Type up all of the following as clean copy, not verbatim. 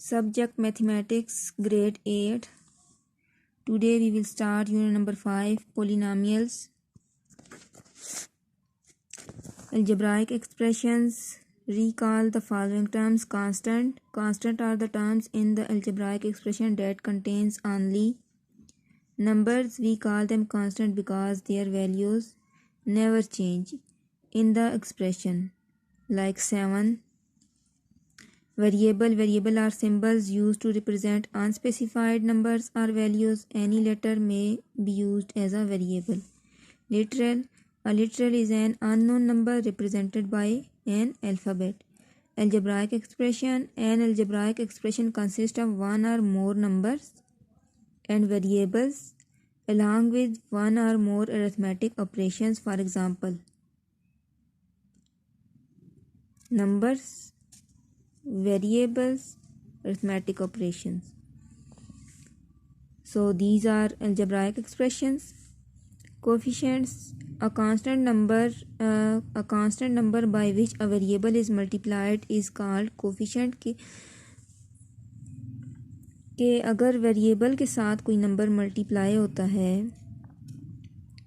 Subject Mathematics, Grade 8. Today we will start unit number 5, Polynomials. Algebraic expressions. Recall the following terms. Constant. Constant are the terms in the algebraic expression that contains only numbers. We call them constant because their values never change in the expression, like 7. Variable are symbols used to represent unspecified numbers or values. Any letter may be used as a variable. A literal is an unknown number represented by an alphabet. Algebraic expression. An algebraic expression consists of one or more numbers and variables along with one or more arithmetic operations. For example, numbers, variables, arithmetic operations. So these are algebraic expressions. Coefficients. A constant number by which a variable is multiplied is called coefficient के अगर variable के साथ कोई number multiply होता है,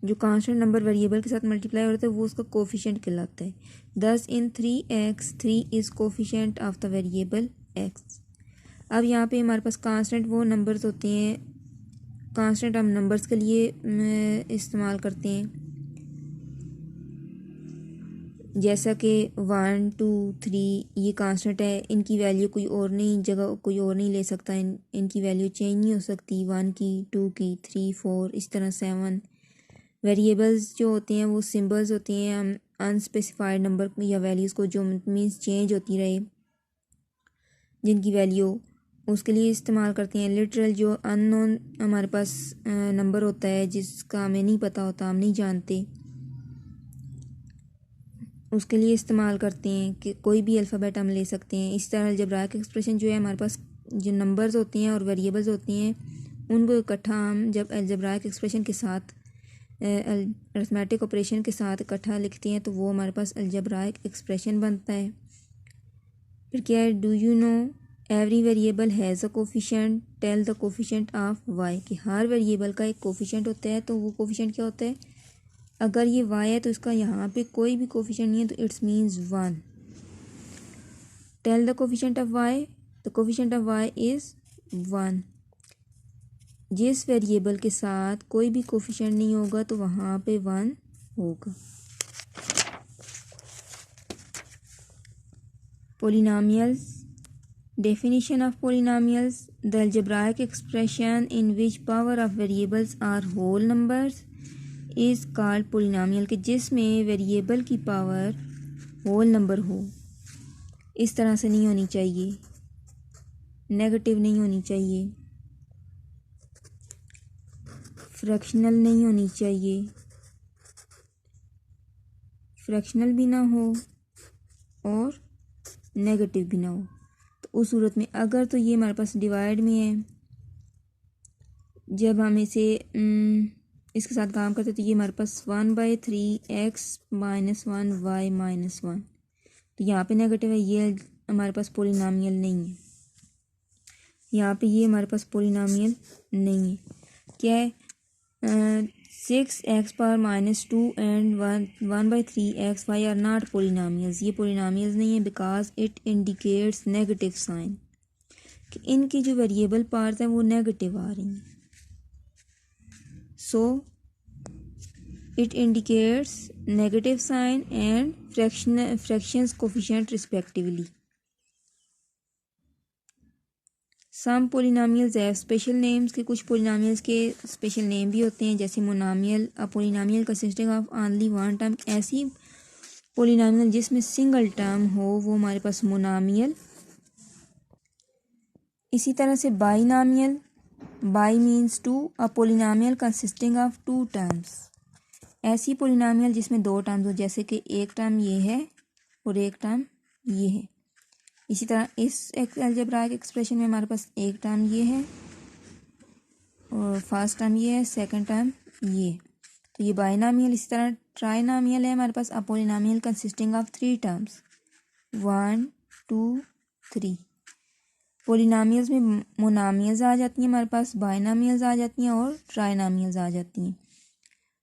जो constant number variable के साथ मल्टीप्लाई होता है वो उसका कोफिशिएंट कहलाता है. Thus in 3x 3 is coefficient of the variable x. अब यहाँ पे हमारे पास कांस्टेंट वो नंबर्स होते हैं, कांस्टेंट हम नंबर्स के लिए इस्तेमाल करते हैं, जैसा कि 1 2 3 ये कांस्टेंट है. इनकी वैल्यू कोई और नहीं, जगह कोई और नहीं ले सकता. इनकी वैल्यू चेंज नहीं हो सकती. 1 की, 2 की, 3 4 इस तरह 7. वेरिएबल्स जो होते हैं वो सिंबल्स होते हैं. हम अनस्पेसिफाइड नंबर या वैल्यूज़ को जो मीन्स चेंज होती रहे, जिनकी वैल्यू उसके लिए इस्तेमाल करते हैं. लिटरल जो अननोन हमारे पास नंबर होता है जिसका हमें नहीं पता होता, हम नहीं जानते, उसके लिए इस्तेमाल करते हैं. कि कोई भी अल्फ़ाबेट हम ले सकते हैं. इस तरह अलजेब्राइक एक्सप्रेशन जो है हमारे पास जो नंबर्स होते हैं और वेरिएबल्स होती हैं उनको इकट्ठा हम जब अलजेब्राइक एक्सप्रेशन के साथ अरिथमेटिक ऑपरेशन के साथ इकट्ठा लिखते हैं तो वो हमारे पास अलजेब्राइक एक्सप्रेशन बनता है. फिर क्या है, do you know every variable has a coefficient, tell the coefficient of Y. कि हर वेरिएबल का एक कोफिशिएंट होता है. तो वो कोफिशिएंट क्या होता है, अगर ये y है तो इसका यहाँ पे कोई भी कोफिशिएंट नहीं है तो it's means 1. Tell the coefficient of y, the coefficient of y is 1. जिस वेरिएबल के साथ कोई भी कोफिशिएंट नहीं होगा तो वहाँ पे 1 होगा. Polynomials. Definition of polynomials. The algebraic expression in which power of variables are whole numbers is called polynomial. कि जिसमें वेरिएबल की पावर होल नंबर हो. इस तरह से नहीं होनी चाहिए, नेगेटिव नहीं होनी चाहिए, फ्रैक्शनल नहीं होनी चाहिए, फ्रैक्शनल भी ना हो और नेगेटिव भी ना हो. तो उस सूरत में अगर तो ये हमारे पास डिवाइड में है, जब हम इसे इसके साथ काम करते तो ये हमारे पास 1/3 x - 1 y - 1. तो यहाँ पे नेगेटिव है, ये हमारे पास पोलिनोमियल नहीं है. यहाँ पे ये हमारे पास पोलिनोमियल नहीं है. क्या है, 6x power -2 and 1/3 x y are not polynomials. ये पोलिनोमियल्स नहीं है because it indicates negative sign, कि इनकी जो वेरिएबल पार्ट्स हैं वो नेगेटिव आ रही हैं. So it indicates negative sign and fractions coefficient respectively. Some polynomials have special names. कि कुछ polynomials के special name भी होते हैं, जैसे monomial. A polynomial consisting of only one term. ऐसी polynomial जिसमें single term हो वो हमारे पास monomial. इसी तरह से binomial. Bi means two. A polynomial consisting of two terms. ऐसी पोलिनोमियल जिसमें दो टर्म्स हो, जैसे कि एक टर्म ये है और एक टर्म ये है. इसी तरह इस अलजेब्राइक एक्सप्रेशन में हमारे पास एक टर्म ये है और फर्स्ट टर्म ये है, सेकंड टर्म ये. तो ये बाइनोमियल. इसी तरह ट्राइनोमियल है हमारे पास. A polynomial consisting of 3 terms 1 2 3. Polynomials में मोनोमियल्स आ जाती हैं हमारे पास, बाइनोमियल्स आ जाती हैं और ट्राइनोमियल्स आ जाती हैं।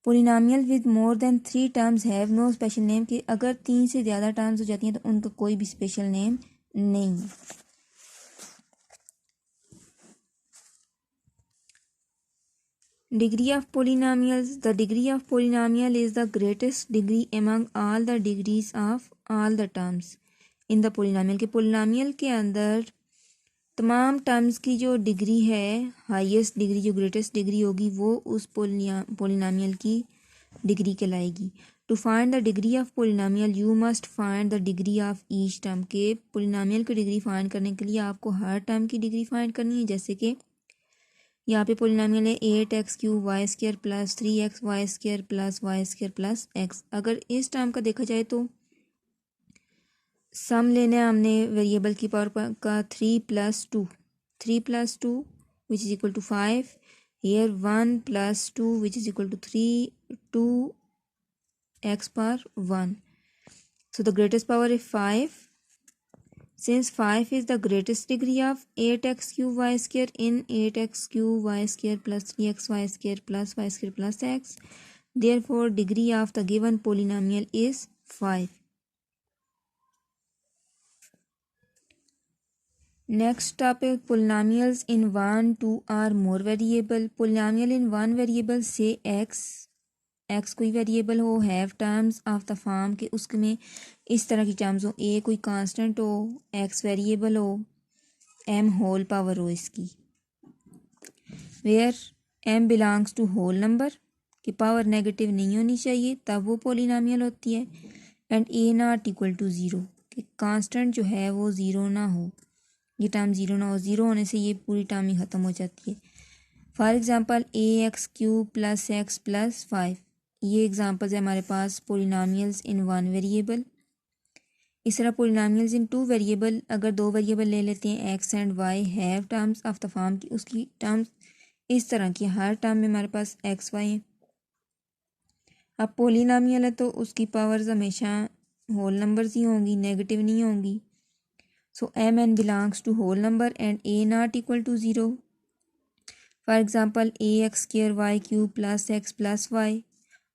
Polynomial with more than 3 terms have no special name, कि अगर 3 से ज़्यादा टर्म्स हो जाती हैं तो उनका कोई भी स्पेशल नेम नहीं है। Degree of polynomials, the degree of polynomial is the greatest degree among all the degrees of all the terms in the polynomial, के पोलिनोमियल के अंदर तमाम टर्म्स की जो डिग्री है, हाईएस्ट डिग्री, जो ग्रेटेस्ट डिग्री होगी, वो उस पोलिनोमियल की डिग्री कहलाएगी। To find the degree of polynomial you must find the degree of each term, के पोलिनोमियल की डिग्री फाइंड करने के लिए आपको हर टर्म की डिग्री फाइंड करनी है। जैसे कि यहाँ पे पोलिनोमियल है 8x³ plus 3xy² plus y² plus x। अगर इस टर्म का देखा जाए तो सम लेना है हमने वेरिएबल की पावर का 3 + 2 which is equal to 5, here 1 + 2 which is equal to 3, 2x power 1। so the greatest power is 5. Since 5 is the greatest degree of 8x³ in 8x³ plus 3xy² plus y² plus x, therefore degree of the given polynomial is 5. Next topic, polynomials in 1, 2 or more variable. Polynomial in one variable say x कोई variable हो, have terms of the form के उसमें इस तरह की terms हो, ए कोई constant हो, एक्स वेरिएबल हो, एम होल पावर हो इसकी, where M belongs to whole number, की पावर नेगेटिव नहीं होनी चाहिए, तब वो पोलिनोमियल होती है। And A not equal to 0, कि कांस्टेंट जो है वो 0 ना हो, ये टर्म 0 ना हो, 0 होने से ये पूरी टर्म ही ख़त्म हो जाती है। For example ax³ plus x plus 5, ये एग्जांपल्स है हमारे पास पोलिनोमियल्स इन वन वेरिएबल। इस तरह पोलिनोमियल्स इन टू वेरिएबल, अगर दो वेरिएबल ले लेते हैं x and y, have terms of the form की, उसकी टर्म्स इस तरह की, हर टर्म में हमारे पास x y है। अब पोलिनोमियल है तो उसकी पावर्स हमेशा होल नंबर्स ही होंगी, नेगेटिव नहीं होंगी। So M N belongs to whole number and A not equal to 0। For example ax² y³ plus x plus y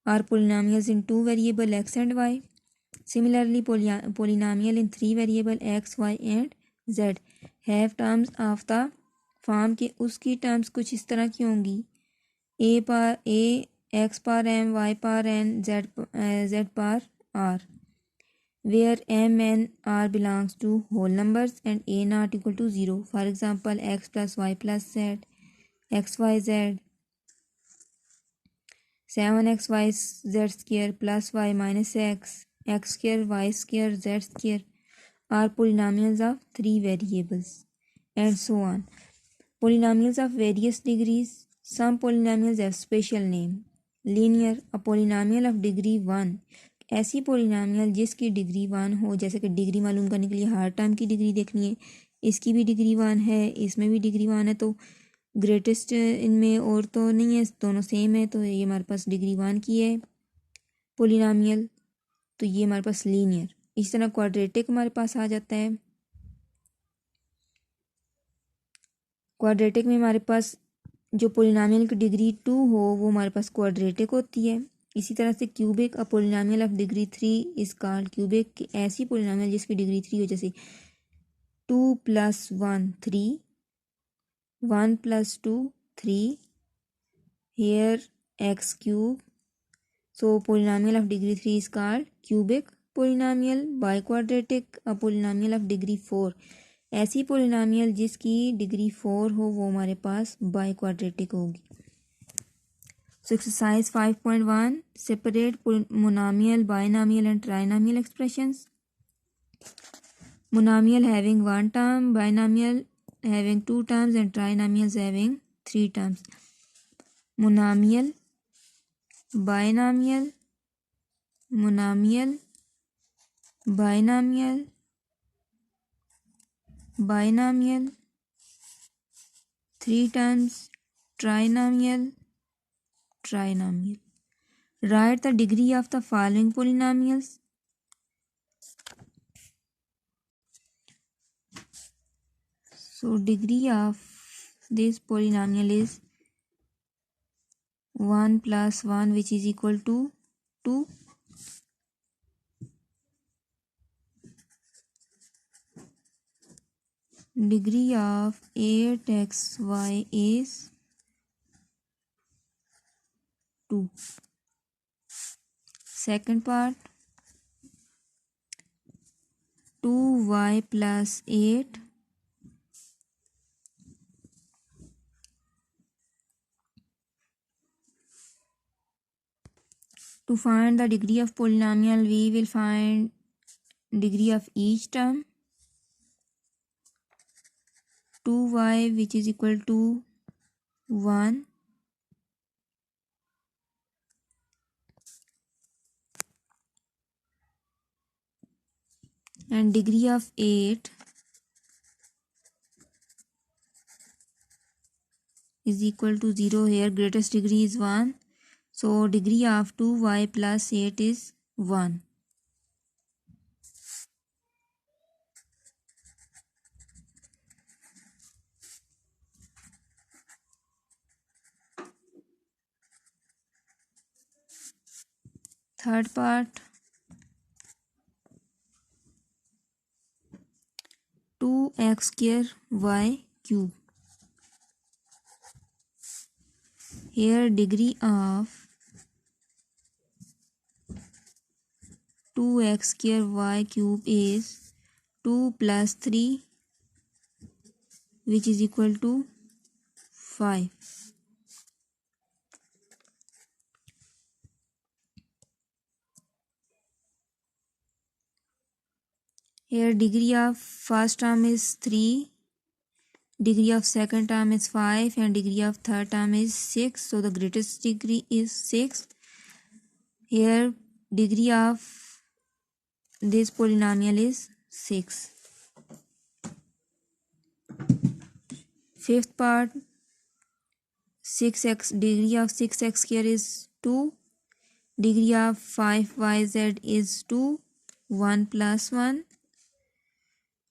are polynomials in two variable x and y. Similarly, polynomial in three variable x, y and z have terms of the form के उसकी terms कुछ इस तरह की होंगी, a x power m, y power n, z power r, where m and r belongs to whole numbers and a not equal to 0. For example, x plus y plus z, x y z, 7xy² plus y minus x² y² z² are polynomials of three variables and so on. Polynomials of various degrees. Some polynomials have special name. Linear, a polynomial of degree 1, ऐसी polynomial जिसकी degree 1 हो। जैसे कि degree मालूम करने के लिए हर term की डिग्री देखनी है, इसकी भी डिग्री 1 है, इसमें भी डिग्री 1 है, तो ग्रेटेस्ट इनमें और तो नहीं है, दोनों सेम है, तो ये हमारे पास डिग्री 1 की है पोलिनोमियल, तो ये हमारे पास लीनियर। इस तरह क्वाड्रेटिक हमारे पास आ जाता है। क्वाड्रेटिक में हमारे पास जो पोलिनोमियल की डिग्री 2 हो वो हमारे पास क्वाड्रेटिक होती है। इसी तरह से cubic, a polynomial of degree 3 is called cubic, की ऐसी पोलिनोमियल जिसकी डिग्री 3 हो, जैसे 2 + 1 3, 1 + 2 3, here x³। So polynomial of degree 3 is called cubic polynomial. Biquadratic, a polynomial of degree 4, ऐसी पोलिनोमियल जिसकी डिग्री 4 हो वो हमारे पास बाइक्वाड्रेटिक होगी। So exercise 5.1, separate monomial, binomial and trinomial expressions. Monomial having one term, binomial having two terms and trinomials having three terms. Monomial, binomial, monomial, binomial, binomial, three terms, trinomial, trinomial. Write the degree of the following polynomials. So degree of this polynomial is 1 plus 1, which is equal to 2. Degree of 8xy is 2. Second part, 2y plus 8 to find the degree of polynomial. We will find degree of each term. 2y, which is equal to 1, and degree of 8 is equal to 0. Here greatest degree is 1, so degree of 2y plus 8 is 1. Third part, 2x square y cube. Here degree of 2x square y cube is 2 plus 3, which is equal to 5. Here degree of first term is 3, degree of second term is 5, and degree of third term is 6. So the greatest degree is 6. Here degree of this polynomial is 6. Fifth part, 6x, degree of 6x square is 2, degree of 5yz is 2, 1 plus 1,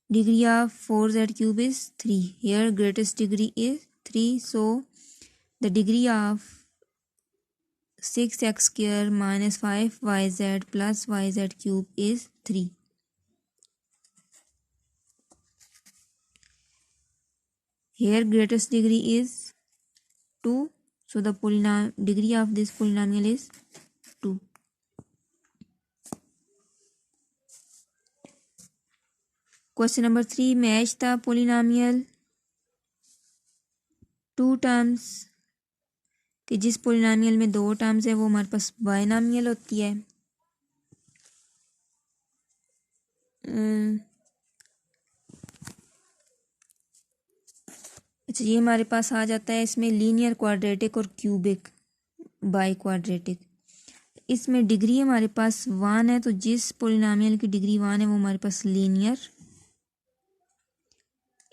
degree of 4z cube is 3. Here greatest degree is 3, so the degree of 6x square minus 5yz plus yz cube is 3. Here greatest degree is 2, so the degree of this polynomial is 2. Question number 3, match the polynomial. 2 terms कि जिस polynomial में 2 terms है वो हमारे पास binomial होती है। अच्छा, ये हमारे पास आ जाता है इसमें लीनियर क्वाड्रेटिक और क्यूबिक बाई क्वाड्रेटिक। इसमें डिग्री हमारे पास 1 है, तो जिस पोलिनोमियल की डिग्री 1 है वो हमारे पास लीनियर।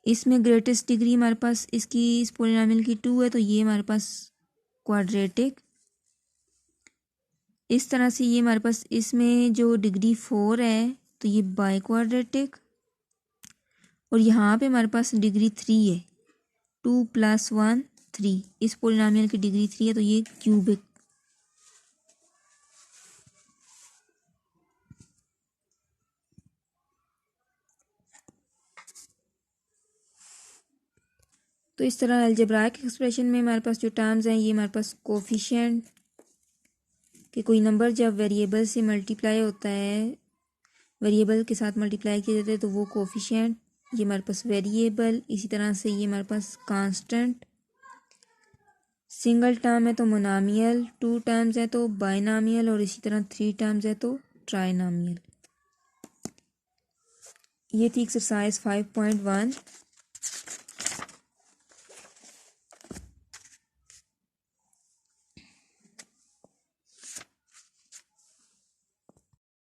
इसमें ग्रेटेस्ट डिग्री हमारे पास इसकी इस पोलिनोमियल की 2 है, तो ये हमारे पास क्वाड्रेटिक। इस तरह से ये हमारे पास इसमें जो डिग्री 4 है तो ये बाई क्वाड्रेटिक, और यहाँ पे हमारे पास डिग्री 3 है, 2 + 1 3। इस पोलिनोमियल की डिग्री 3 है तो ये क्यूबिक। तो इस तरह अलजेब्राइक एक्सप्रेशन में हमारे पास जो टर्म्स हैं ये हमारे पास कोफिशिएंट कि कोई नंबर जब वेरिएबल से मल्टीप्लाई होता है, वेरिएबल के साथ मल्टीप्लाई किया जाता है तो वो कोफिशिएंट, ये हमारे पास वेरिएबल। इसी तरह से ये हमारे पास कांस्टेंट। सिंगल टर्म है तो मोनोमियल, 2 टर्म्स है तो बाइनोमियल, और इसी तरह 3 टर्म्स है तो ट्राइनोमियल। ये थी एक्सरसाइज 5.1।